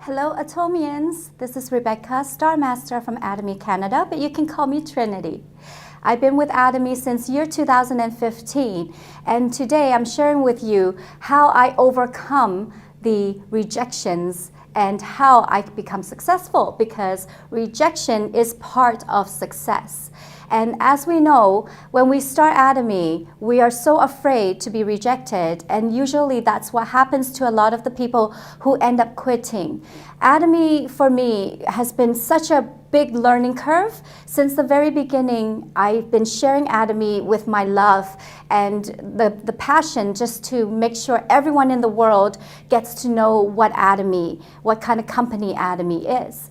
Hello Atomians, this is Rebecca, Star Master from Atomy Canada, but you can call me Trinity. I've been with Atomy since year 2015, and today I'm sharing with you how I overcome the rejections and how I become successful, because rejection is part of success. And as we know, when we start Atomy, we are so afraid to be rejected, and usually that's what happens to a lot of the people who end up quitting. Atomy, for me, has been such a big learning curve. Since the very beginning, I've been sharing Atomy with my love and the passion just to make sure everyone in the world gets to know what Atomy, what kind of company Atomy is.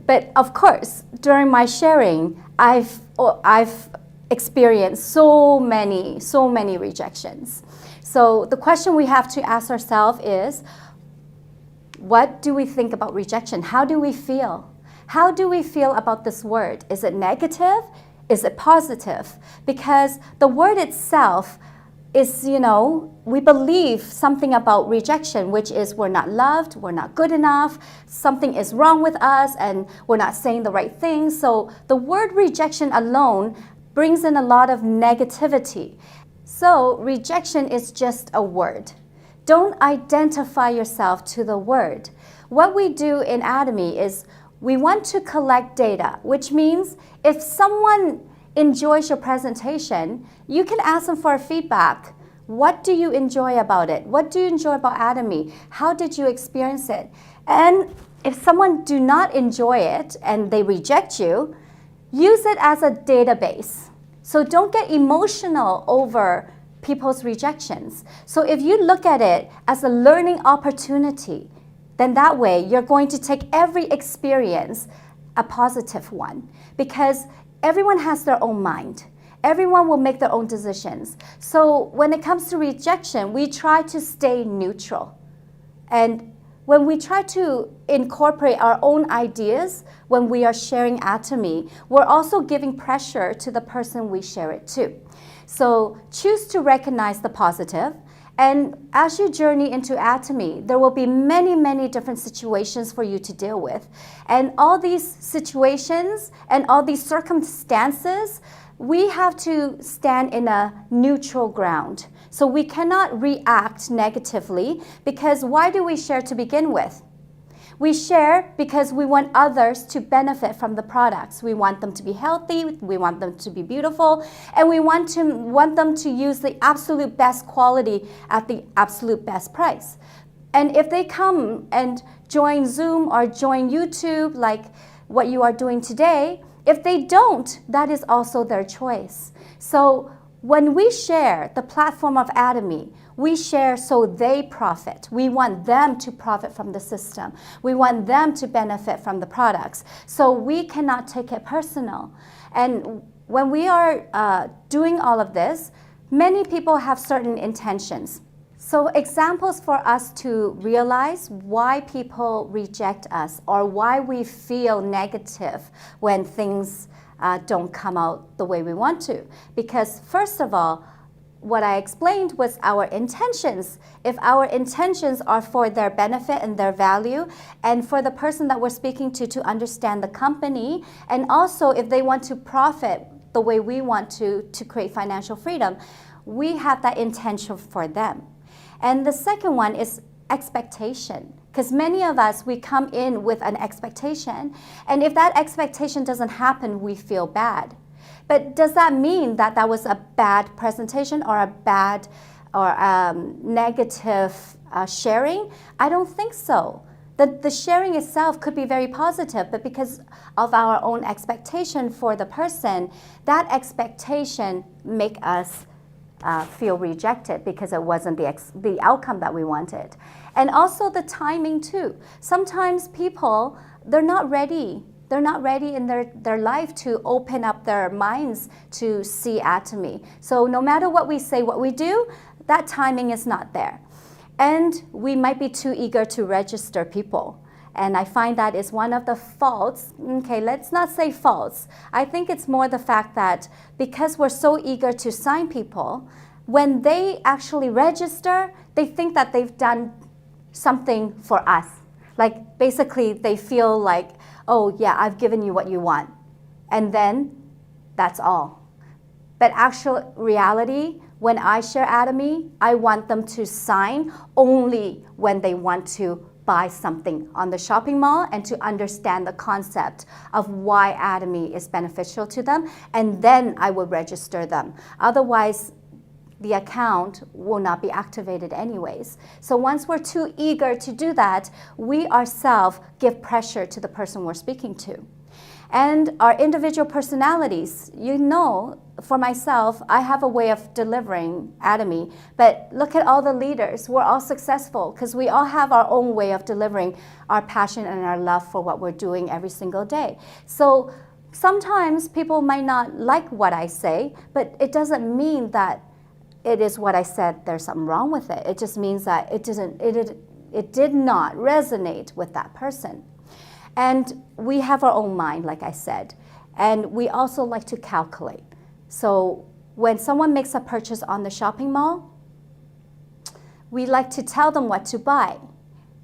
But of course, during my sharing, I've experienced so many rejections. So the question we have to ask ourselves is, what do we think about rejection? How do we feel? How do we feel about this word? Is it negative? Is it positive? Because the word itself is, we believe something about rejection, which is we're not loved, we're not good enough, something is wrong with us, and we're not saying the right thing. So the word rejection alone brings in a lot of negativity. So rejection is just a word. Don't identify yourself to the word. What we do in Atomy is we want to collect data, which means if someone enjoys your presentation, you can ask them for feedback. What do you enjoy about it? What do you enjoy about Atomy? How did you experience it? And if someone do not enjoy it and they reject you, use it as a database. So don't get emotional over people's rejections. So if you look at it as a learning opportunity, then that way you're going to take every experience a positive one, because everyone has their own mind. Everyone will make their own decisions. So when it comes to rejection, we try to stay neutral. And when we try to incorporate our own ideas when we are sharing Atomy, we're also giving pressure to the person we share it to. So choose to recognize the positive. And as you journey into Atomy, there will be many different situations for you to deal with. And all these situations and all these circumstances, we have to stand in a neutral ground. So we cannot react negatively, because why do we share to begin with? We share because we want others to benefit from the products. We want them to be healthy, we want them to be beautiful, and we want them to use the absolute best quality at the absolute best price. And if they come and join Zoom or join YouTube like what you are doing today, if they don't, that is also their choice. So when we share the platform of Atomy, we share so they profit. We want them to profit from the system. We want them to benefit from the products. So we cannot take it personal. And when we are doing all of this, many people have certain intentions. So examples for us to realize why people reject us or why we feel negative when things don't come out the way we want to. Because first of all, what I explained was our intentions. If our intentions are for their benefit and their value, and for the person that we're speaking to understand the company, and also if they want to profit the way we want to create financial freedom, we have that intention for them. And the second one is expectation. Because many of us, we come in with an expectation, and if that expectation doesn't happen, we feel bad. But does that mean that that was a bad presentation or a bad or negative sharing? I don't think so. The sharing itself could be very positive, but because of our own expectation for the person, that expectation make us feel rejected because it wasn't the outcome that we wanted. And also the timing too. Sometimes people, they're not ready. They're not ready in their life to open up their minds to see Atomy. So no matter what we say, what we do, that timing is not there. And we might be too eager to register people. And I find that is one of the faults. Okay, let's not say faults. I think it's more the fact that because we're so eager to sign people, when they actually register, they think that they've done something for us. Like basically they feel like, oh yeah, I've given you what you want. And then that's all. But actual reality, when I share Atomy, I want them to sign only when they want to buy something on the shopping mall and to understand the concept of why Atomy is beneficial to them, and then I will register them. Otherwise, the account will not be activated anyways. So once we're too eager to do that, we ourselves give pressure to the person we're speaking to. And our individual personalities, you know, for myself, I have a way of delivering Atomy, but look at all the leaders. We're all successful because we all have our own way of delivering our passion and our love for what we're doing every single day. So sometimes people might not like what I say, but it doesn't mean that it is what I said, there's something wrong with it. It just means that it did not resonate with that person. And we have our own mind, like I said, and we also like to calculate. So when someone makes a purchase on the shopping mall, we like to tell them what to buy.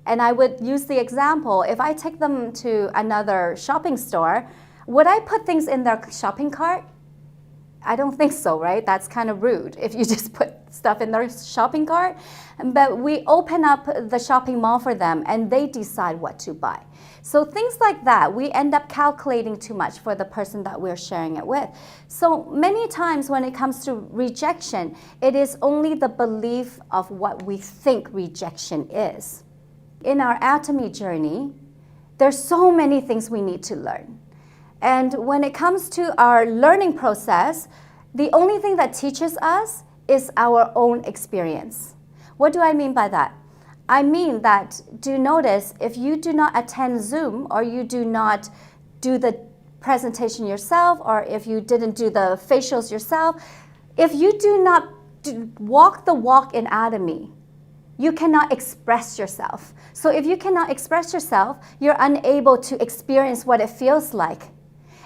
And I would use the example, if I take them to another shopping store, would I put things in their shopping cart? I don't think so, right? That's kind of rude if you just put stuff in their shopping cart. But we open up the shopping mall for them and they decide what to buy. So things like that, we end up calculating too much for the person that we're sharing it with. So many times when it comes to rejection, it is only the belief of what we think rejection is. In our Atomy journey, there's so many things we need to learn. And when it comes to our learning process, the only thing that teaches us is our own experience. What do I mean by that? I mean that, do you notice, if you do not attend Zoom or you do not do the presentation yourself, or if you didn't do the facials yourself, if you do not walk the walk in Atomy, you cannot express yourself. So if you cannot express yourself, you're unable to experience what it feels like.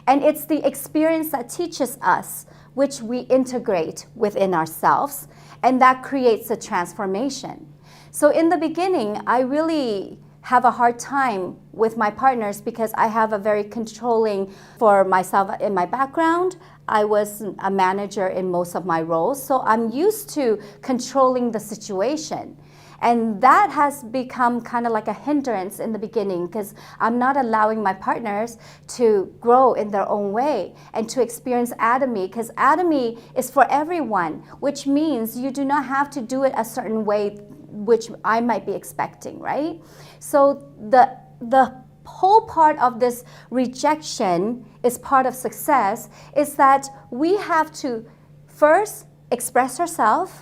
And it's the experience that teaches us, which we integrate within ourselves, and that creates a transformation. So in the beginning, I really have a hard time with my partners because I have a very controlling for myself in my background. I was a manager in most of my roles, so I'm used to controlling the situation. And that has become kind of like a hindrance in the beginning because I'm not allowing my partners to grow in their own way and to experience Atomy, because Atomy is for everyone, which means you do not have to do it a certain way which I might be expecting, right? So the whole part of this rejection is part of success, is that we have to first express ourselves,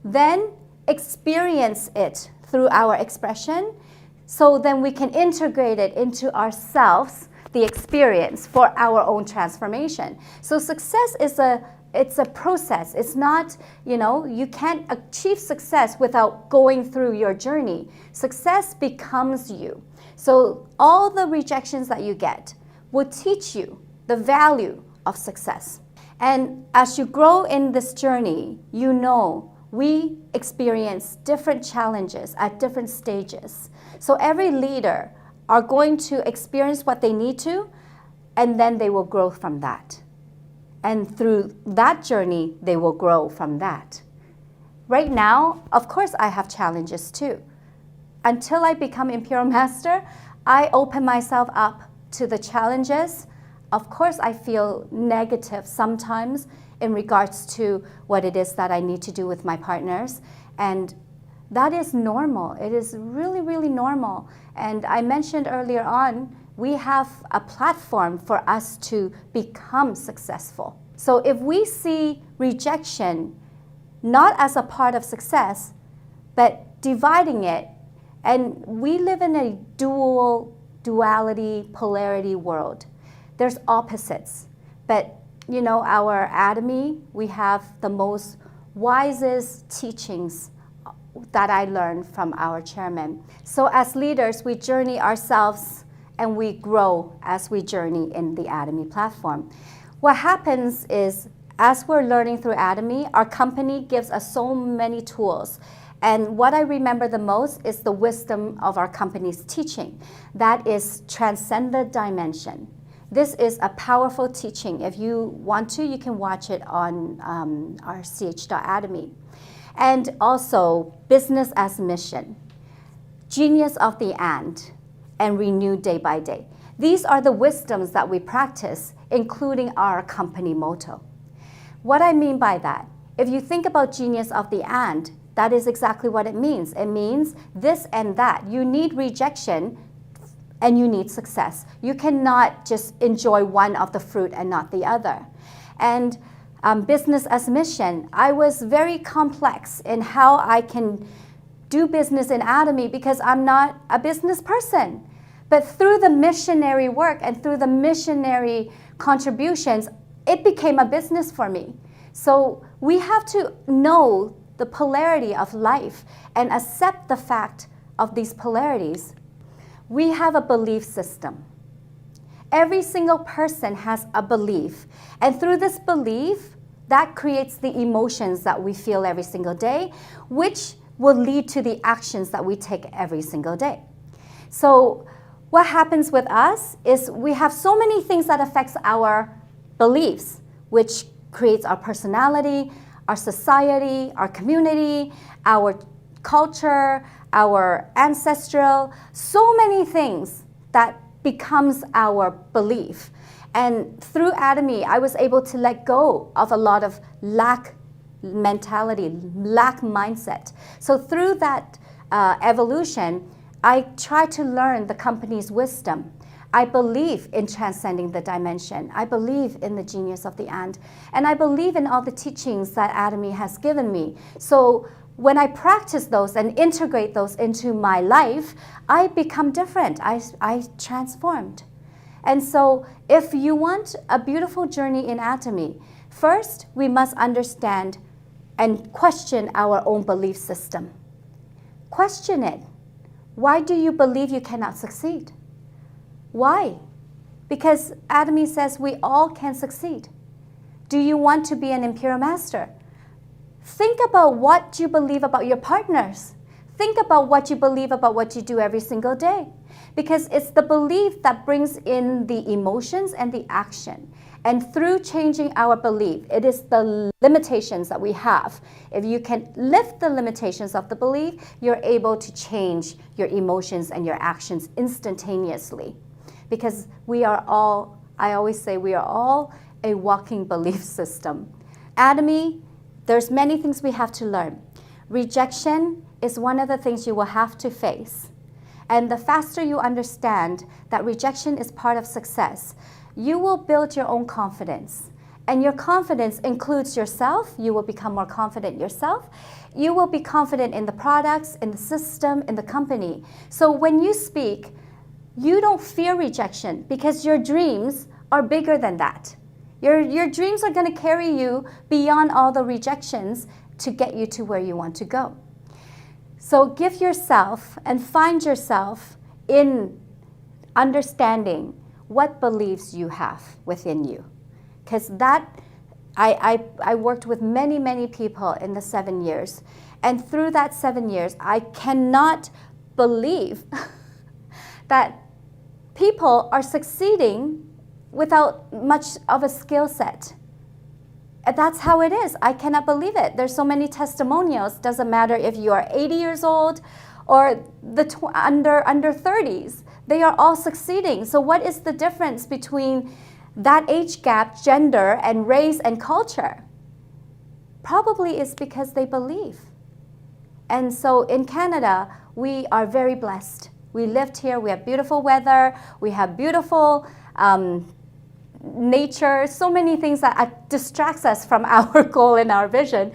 then experience it through our expression, so then we can integrate it into ourselves, the experience for our own transformation. So success is it's a process. It's not, you can't achieve success without going through your journey. Success becomes you. So all the rejections that you get will teach you the value of success. And as you grow in this journey, we experience different challenges at different stages. So every leader are going to experience what they need to, and then they will grow from that. And through that journey, they will grow from that. Right now, of course, I have challenges too. Until I become Imperial Master, I open myself up to the challenges. Of course, I feel negative sometimes in regards to what it is that I need to do with my partners. And that is normal. It is really, really normal. And I mentioned earlier on, we have a platform for us to become successful. So if we see rejection not as a part of success, but dividing it, and we live in a duality, polarity world. There's opposites, but our Atomy, we have the most wisest teachings that I learned from our chairman. So as leaders, we journey ourselves and we grow as we journey in the Atomy platform. What happens is, as we're learning through Atomy, our company gives us so many tools. And what I remember the most is the wisdom of our company's teaching. That is transcend the dimension. This is a powerful teaching. If you want to, you can watch it on our ch.atomy. And also, business as mission, genius of the and renew day by day. These are the wisdoms that we practice, including our company motto. What I mean by that, if you think about genius of the that is exactly what it means. It means this and that. You need rejection and you need success. You cannot just enjoy one of the fruit and not the other. And business as mission, I was very complex in how I can do business in Atomy because I'm not a business person. But through the missionary work and through the missionary contributions, it became a business for me. So we have to know the polarity of life and accept the fact of these polarities. We have a belief system. Every single person has a belief. And through this belief, that creates the emotions that we feel every single day, which will lead to the actions that we take every single day. So what happens with us is we have so many things that affects our beliefs, which creates our personality, our society, our community, our culture, our ancestral, so many things that becomes our belief. And through Atomy, I was able to let go of a lot of lack mentality, lack mindset. So through that evolution, I try to learn the company's wisdom. I believe in transcending the dimension. I believe in the genius of the and I believe in all the teachings that Atomy has given me. So when I practice those and integrate those into my life, I become different. I transformed. And so if you want a beautiful journey in Atomy, first we must understand and question our own belief system. Question it. Why do you believe you cannot succeed? Why? Because Atomy says we all can succeed. Do you want to be an Imperial Master? Think about what you believe about your partners. Think about what you believe about what you do every single day. Because it's the belief that brings in the emotions and the action. And through changing our belief, it is the limitations that we have. If you can lift the limitations of the belief, you're able to change your emotions and your actions instantaneously. Because we are all, I always say, we are all a walking belief system. Atomy, there's many things we have to learn. Rejection is one of the things you will have to face. And the faster you understand that rejection is part of success, you will build your own confidence. And your confidence includes yourself. You will become more confident yourself. You will be confident in the products, in the system, in the company. So when you speak, you don't fear rejection because your dreams are bigger than that. Your dreams are going to carry you beyond all the rejections to get you to where you want to go. So give yourself and find yourself in understanding what beliefs you have within you. Because that, I worked with many, many people in the 7 years. And through that 7 years, I cannot believe that people are succeeding without much of a skill set. And that's how it is. I cannot believe it. There's so many testimonials. Doesn't matter if you are 80 years old or the under 30s. They are all succeeding. So what is the difference between that age gap, gender, and race and culture? Probably is because they believe. And so in Canada, we are very blessed. We lived here, we have beautiful weather, we have beautiful nature, so many things that distracts us from our goal and our vision,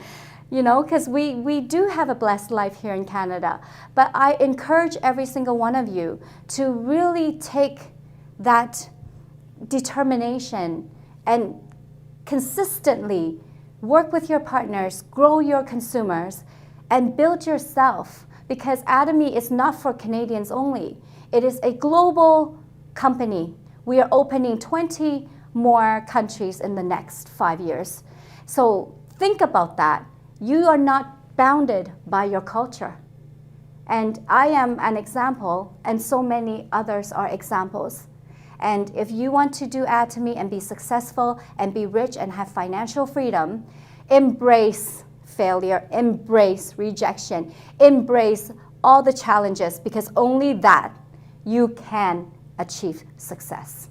you know, because we do have a blessed life here in Canada. But I encourage every single one of you to really take that determination and consistently work with your partners, grow your consumers, and build yourself. Because Atomy is not for Canadians only. It is a global company. We are opening 20 more countries in the next 5 years. So think about that. You are not bounded by your culture. And I am an example, and so many others are examples. And if you want to do Atomy and be successful and be rich and have financial freedom, embrace failure, embrace rejection, embrace all the challenges, because only that you can achieve success.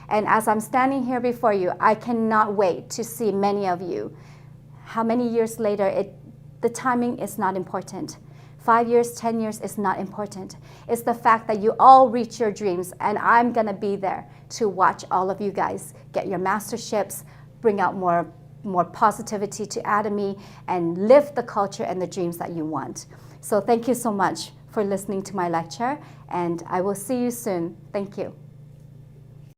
And as I'm standing here before you, I cannot wait to see many of you. How many years later, the timing is not important. 5 years, 10 years is not important. It's the fact that you all reach your dreams, and I'm gonna be there to watch all of you guys get your masterships, bring out more positivity to Atomy, and live the culture and the dreams that you want. So thank you so much for listening to my lecture, and I will see you soon. Thank you.